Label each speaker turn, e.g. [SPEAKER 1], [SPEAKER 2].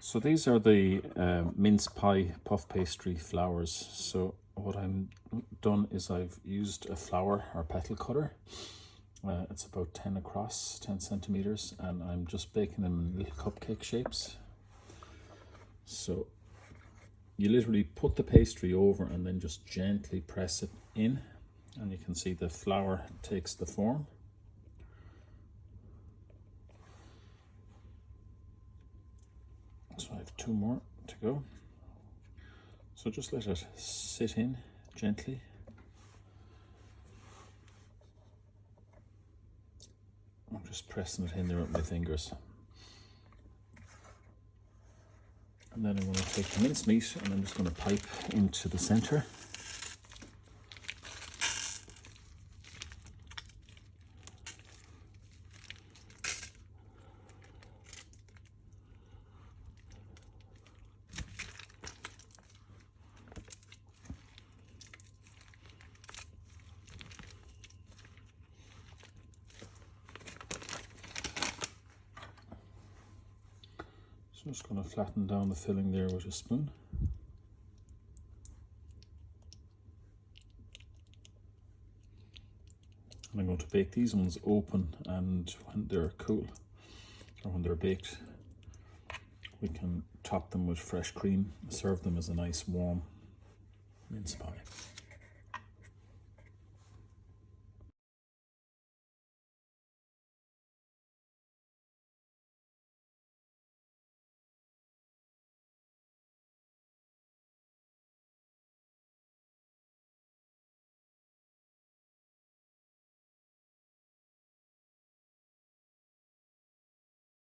[SPEAKER 1] So these are the mince pie puff pastry flowers. So what I'm done is I've used a flower or petal cutter. It's about 10 across, 10 centimeters, and I'm just baking them in little cupcake shapes. So you literally put the pastry over and then just gently press it in, and you can see the flower takes the form. So I have 2 more to go. So just let it sit in gently. I'm just pressing it in there with my fingers. And then I'm going to take the mincemeat and I'm just going to pipe into the center. So I'm just going to flatten down the filling there with a spoon. And I'm going to bake these ones open, and when they're cool, or when they're baked, we can top them with fresh cream, serve them as a nice warm mince pie.